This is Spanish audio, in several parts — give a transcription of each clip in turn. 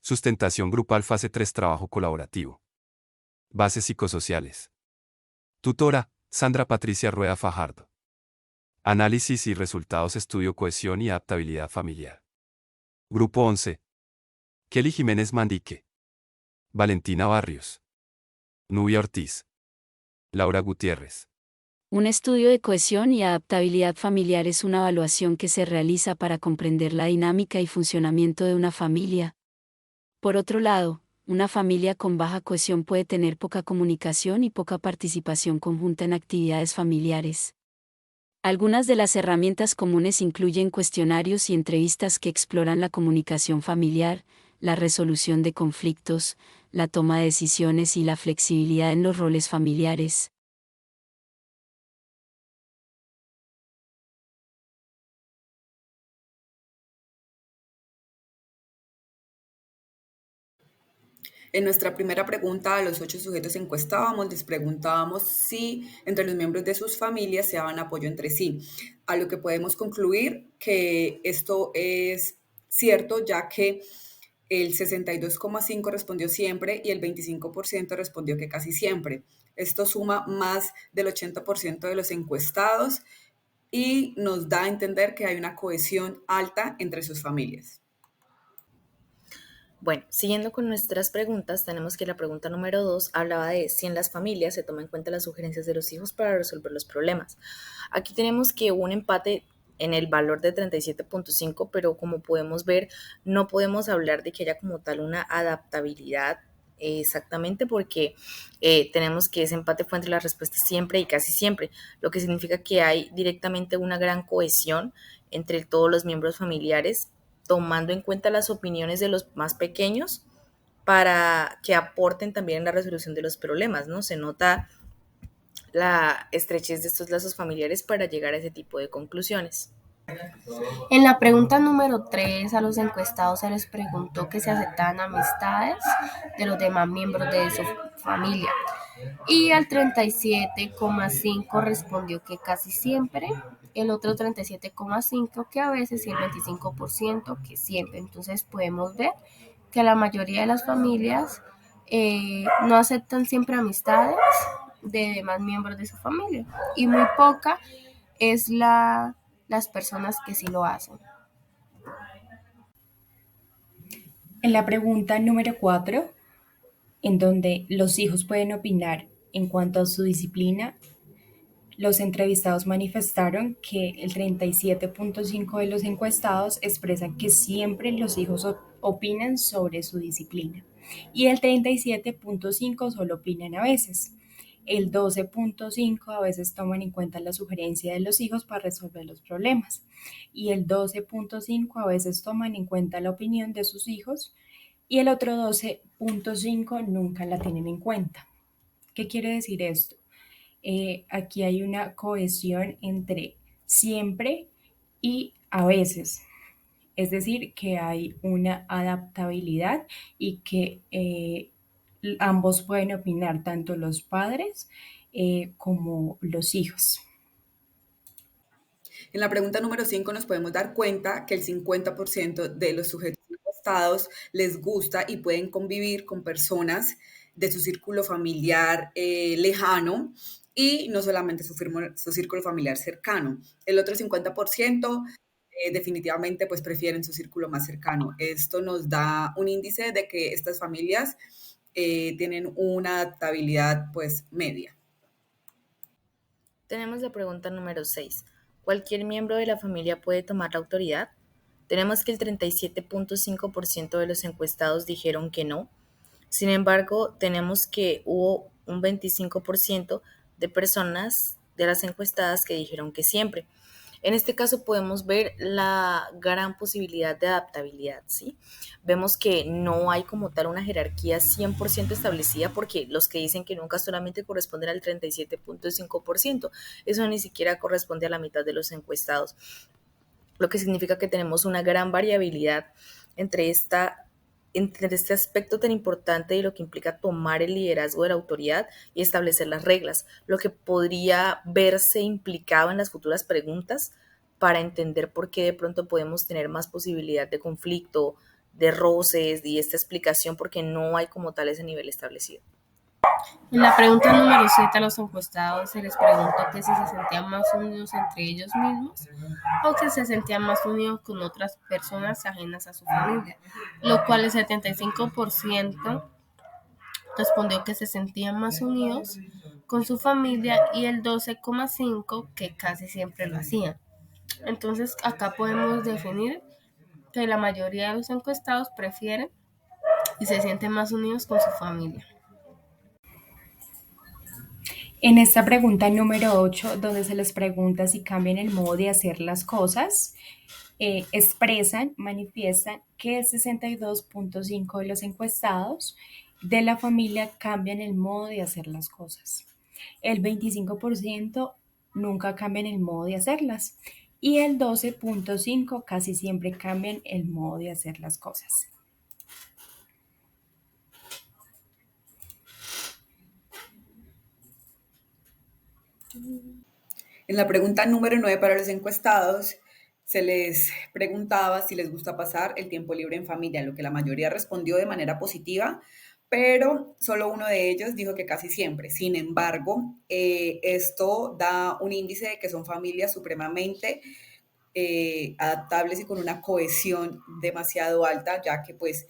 Sustentación grupal fase 3 trabajo colaborativo. Bases psicosociales. Tutora, Sandra Patricia Rueda Fajardo. Análisis y resultados estudio cohesión y adaptabilidad familiar. Grupo 11. Kelly Jiménez Mandique. Valentina Barrios. Nubia Ortiz. Laura Gutiérrez. Un estudio de cohesión y adaptabilidad familiar es una evaluación que se realiza para comprender la dinámica y funcionamiento de una familia. Por otro lado, una familia con baja cohesión puede tener poca comunicación y poca participación conjunta en actividades familiares. Algunas de las herramientas comunes incluyen cuestionarios y entrevistas que exploran la comunicación familiar, la resolución de conflictos, la toma de decisiones y la flexibilidad en los roles familiares. En nuestra primera pregunta a los 8 sujetos encuestábamos, les preguntábamos si entre los miembros de sus familias se daban apoyo entre sí, a lo que podemos concluir que esto es cierto, ya que el 62,5% respondió siempre y el 25% respondió que casi siempre. Esto suma más del 80% de los encuestados y nos da a entender que hay una cohesión alta entre sus familias. Bueno, siguiendo con nuestras preguntas, tenemos que la pregunta número 2 hablaba de si en las familias se toman en cuenta las sugerencias de los hijos para resolver los problemas. Aquí tenemos que hubo un empate en el valor de 37.5, pero como podemos ver, no podemos hablar de que haya como tal una adaptabilidad exactamente porque tenemos que ese empate fue entre las respuestas siempre y casi siempre, lo que significa que hay directamente una gran cohesión entre todos los miembros familiares, tomando en cuenta las opiniones de los más pequeños para que aporten también en la resolución de los problemas, ¿no? Se nota la estrechez de estos lazos familiares para llegar a ese tipo de conclusiones. En la pregunta número 3 a los encuestados se les preguntó que si aceptaban amistades de los demás miembros de su familia y al 37,5 respondió que casi siempre, el otro 37,5 que a veces y el 25% que siempre. Entonces podemos ver que la mayoría de las familias no aceptan siempre amistades de demás miembros de su familia y muy poca es las personas que sí lo hacen. En la pregunta número 4, en donde los hijos pueden opinar en cuanto a su disciplina, los entrevistados manifestaron que el 37.5 de los encuestados expresan que siempre los hijos opinan sobre su disciplina y el 37.5 solo opinan a veces. El 12.5 a veces toman en cuenta la sugerencia de los hijos para resolver los problemas y el 12.5 a veces toman en cuenta la opinión de sus hijos y el otro 12.5 nunca la tienen en cuenta. ¿Qué quiere decir esto? Aquí hay una cohesión entre siempre y a veces. Es decir, que hay una adaptabilidad y que ambos pueden opinar, tanto los padres como los hijos. En la pregunta número 5 nos podemos dar cuenta que el 50% de los sujetos encuestados les gusta y pueden convivir con personas de su círculo familiar lejano y no solamente su círculo familiar cercano. El otro 50% definitivamente pues prefieren su círculo más cercano. Esto nos da un índice de que estas familias tienen una adaptabilidad pues media. Tenemos la pregunta número 6. ¿Cualquier miembro de la familia puede tomar la autoridad? Tenemos que el 37.5% de los encuestados dijeron que no. Sin embargo, tenemos que hubo un 25% de personas de las encuestadas que dijeron que siempre. En este caso podemos ver la gran posibilidad de adaptabilidad, ¿sí? Vemos que no hay como tal una jerarquía 100% establecida porque los que dicen que nunca solamente corresponden al 37.5%, eso ni siquiera corresponde a la mitad de los encuestados, lo que significa que tenemos una gran variabilidad entre este aspecto tan importante y lo que implica tomar el liderazgo de la autoridad y establecer las reglas, lo que podría verse implicado en las futuras preguntas para entender por qué de pronto podemos tener más posibilidad de conflicto, de roces y esta explicación porque no hay como tal ese nivel establecido. En la pregunta número 7 a los encuestados se les preguntó que si se sentían más unidos entre ellos mismos o que se sentían más unidos con otras personas ajenas a su familia, lo cual el 75% respondió que se sentían más unidos con su familia y el 12,5% que casi siempre lo hacían. Entonces acá podemos definir que la mayoría de los encuestados prefieren y se sienten más unidos con su familia. En esta pregunta número 8, donde se les pregunta si cambian el modo de hacer las cosas, manifiestan que el 62,5% de los encuestados de la familia cambian el modo de hacer las cosas. El 25% nunca cambian el modo de hacerlas y el 12,5% casi siempre cambian el modo de hacer las cosas. En la pregunta número 9 para los encuestados, se les preguntaba si les gusta pasar el tiempo libre en familia, lo que la mayoría respondió de manera positiva, pero solo uno de ellos dijo que casi siempre. Sin embargo, esto da un índice de que son familias supremamente adaptables y con una cohesión demasiado alta, ya que pues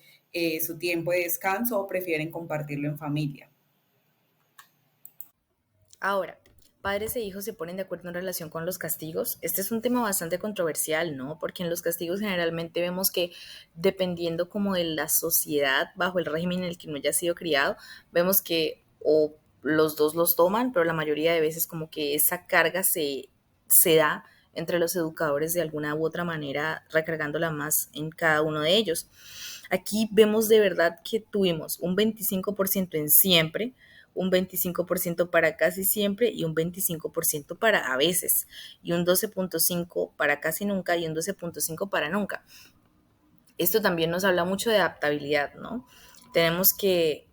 su tiempo de descanso prefieren compartirlo en familia. Ahora, padres e hijos se ponen de acuerdo en relación con los castigos. Este es un tema bastante controversial, ¿no? Porque en los castigos generalmente vemos que dependiendo como de la sociedad, bajo el régimen en el que uno haya sido criado, vemos que o los dos los toman, pero la mayoría de veces como que esa carga se da entre los educadores de alguna u otra manera, recargándola más en cada uno de ellos. Aquí vemos de verdad que tuvimos un 25% en siempre, un 25% para casi siempre y un 25% para a veces, y un 12,5% para casi nunca y un 12,5% para nunca. Esto también nos habla mucho de adaptabilidad, ¿no? Tenemos que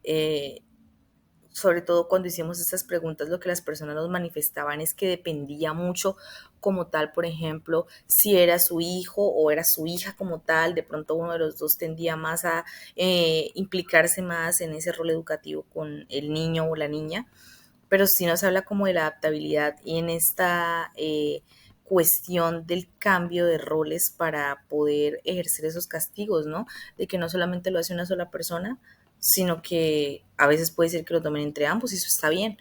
sobre todo cuando hicimos estas preguntas, lo que las personas nos manifestaban es que dependía mucho como tal, por ejemplo, si era su hijo o era su hija como tal, de pronto uno de los dos tendía más a implicarse más en ese rol educativo con el niño o la niña, pero sí nos habla como de la adaptabilidad y en esta cuestión del cambio de roles para poder ejercer esos castigos, ¿no? De que no solamente lo hace una sola persona, sino que a veces puede ser que lo tomen entre ambos y eso está bien.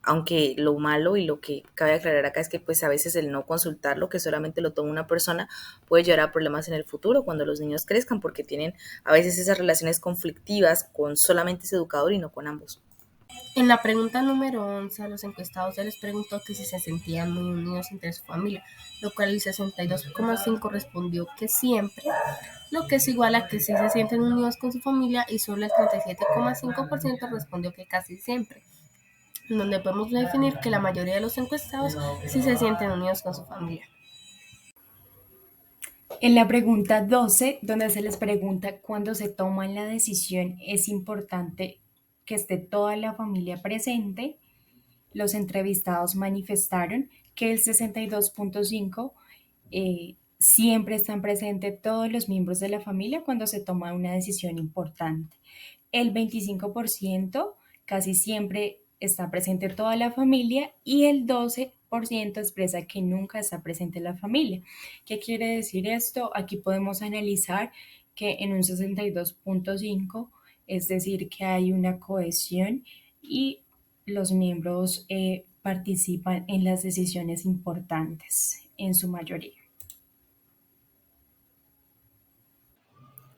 Aunque lo malo y lo que cabe aclarar acá es que pues a veces el no consultarlo, que solamente lo toma una persona, puede llevar a problemas en el futuro cuando los niños crezcan porque tienen a veces esas relaciones conflictivas con solamente ese educador y no con ambos. En la pregunta número 11 a los encuestados se les preguntó que si se sentían muy unidos entre su familia, lo cual el 62,5% respondió que siempre, lo que es igual a que sí se sienten unidos con su familia y solo el 37,5% respondió que casi siempre, en donde podemos definir que la mayoría de los encuestados sí se sienten unidos con su familia. En la pregunta 12, donde se les pregunta cuándo se toma la decisión, es importante que esté toda la familia presente. Los entrevistados manifestaron que el 62,5% siempre están presentes todos los miembros de la familia cuando se toma una decisión importante. El 25% casi siempre está presente toda la familia y el 12% expresa que nunca está presente la familia. ¿Qué quiere decir esto? Aquí podemos analizar que en un 62,5%, es decir, que hay una cohesión y los miembros participan en las decisiones importantes en su mayoría.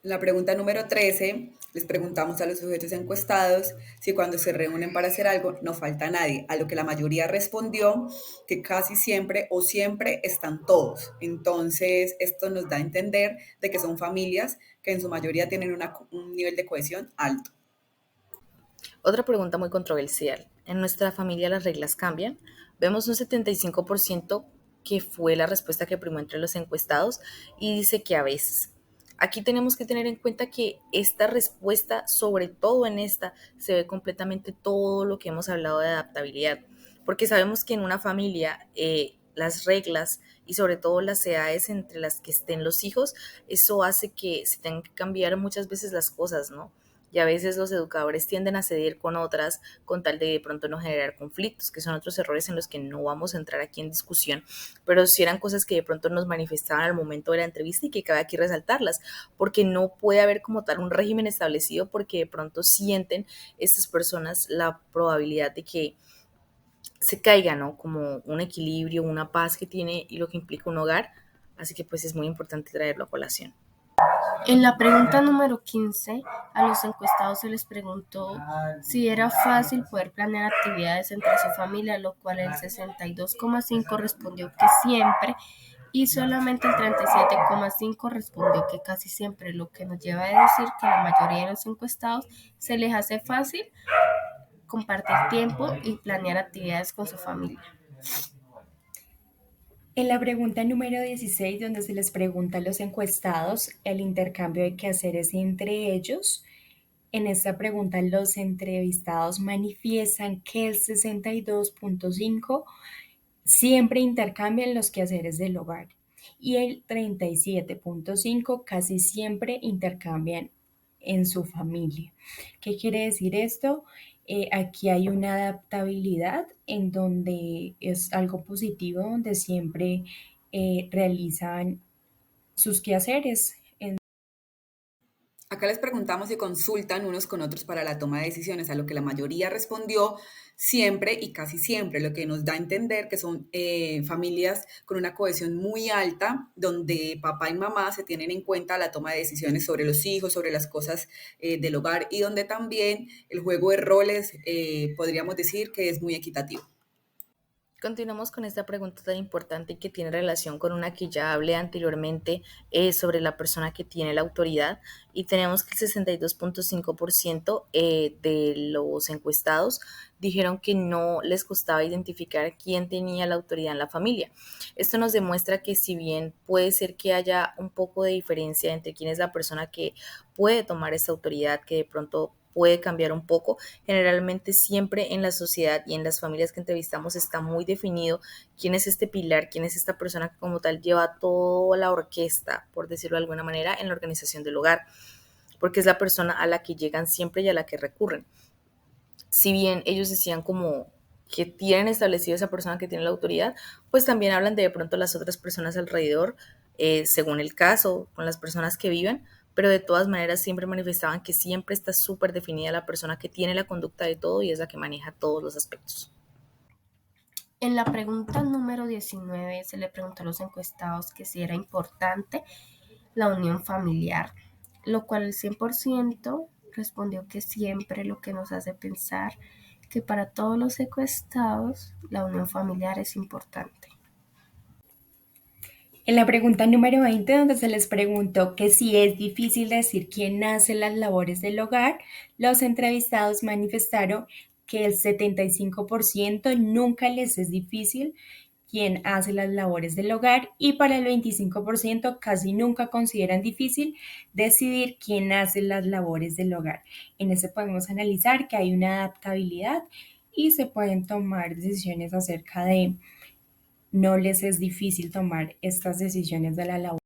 La pregunta número 13, les preguntamos a los sujetos encuestados si cuando se reúnen para hacer algo no falta nadie, a lo que la mayoría respondió que casi siempre o siempre están todos. Entonces, esto nos da a entender de que son familias que en su mayoría tienen un nivel de cohesión alto. Otra pregunta muy controversial. ¿En nuestra familia las reglas cambian? Vemos un 75% que fue la respuesta que primó entre los encuestados y dice que a veces. Aquí tenemos que tener en cuenta que esta respuesta, sobre todo en esta, se ve completamente todo lo que hemos hablado de adaptabilidad, porque sabemos que en una familia las reglas y sobre todo las edades entre las que estén los hijos, eso hace que se tengan que cambiar muchas veces las cosas, ¿no? Y a veces los educadores tienden a ceder con otras con tal de pronto no generar conflictos, que son otros errores en los que no vamos a entrar aquí en discusión, pero sí eran cosas que de pronto nos manifestaban al momento de la entrevista y que cabe aquí resaltarlas, porque no puede haber como tal un régimen establecido porque de pronto sienten estas personas la probabilidad de que se caiga, ¿no? Como un equilibrio, una paz que tiene y lo que implica un hogar, así que pues es muy importante traerlo a colación. En la pregunta número 15, a los encuestados se les preguntó si era fácil poder planear actividades entre su familia, lo cual el 62,5 respondió que siempre y solamente el 37,5 respondió que casi siempre, lo que nos lleva a decir que la mayoría de los encuestados se les hace fácil compartir tiempo y planear actividades con su familia. En la pregunta número 16, donde se les pregunta a los encuestados el intercambio de quehaceres entre ellos, en esta pregunta los entrevistados manifiestan que el 62,5 siempre intercambian los quehaceres del hogar y el 37,5 casi siempre intercambian en su familia. ¿Qué quiere decir esto? Aquí hay una adaptabilidad en donde es algo positivo, donde siempre realizan sus quehaceres. Acá les preguntamos si consultan unos con otros para la toma de decisiones, a lo que la mayoría respondió siempre y casi siempre, lo que nos da a entender que son familias con una cohesión muy alta, donde papá y mamá se tienen en cuenta a la toma de decisiones sobre los hijos, sobre las cosas del hogar y donde también el juego de roles podríamos decir que es muy equitativo. Continuamos con esta pregunta tan importante y que tiene relación con una que ya hablé anteriormente sobre la persona que tiene la autoridad y tenemos que el 62,5% de los encuestados dijeron que no les costaba identificar quién tenía la autoridad en la familia. Esto nos demuestra que si bien puede ser que haya un poco de diferencia entre quién es la persona que puede tomar esta autoridad, que de pronto puede cambiar un poco. Generalmente siempre en la sociedad y en las familias que entrevistamos está muy definido quién es este pilar, quién es esta persona que como tal lleva toda la orquesta, por decirlo de alguna manera, en la organización del hogar, porque es la persona a la que llegan siempre y a la que recurren. Si bien ellos decían como que tienen establecido esa persona que tiene la autoridad, pues también hablan de pronto las otras personas alrededor, según el caso, con las personas que viven, pero de todas maneras siempre manifestaban que siempre está súper definida la persona que tiene la conducta de todo y es la que maneja todos los aspectos. En la pregunta número 19 se le preguntó a los encuestados que si era importante la unión familiar, lo cual el 100% respondió que siempre, lo que nos hace pensar que para todos los encuestados la unión familiar es importante. En la pregunta número 20, donde se les preguntó que si es difícil decir quién hace las labores del hogar, los entrevistados manifestaron que el 75% nunca les es difícil quién hace las labores del hogar y para el 25% casi nunca consideran difícil decidir quién hace las labores del hogar. En ese podemos analizar que hay una adaptabilidad y se pueden tomar decisiones acerca de no les es difícil tomar estas decisiones de la labor.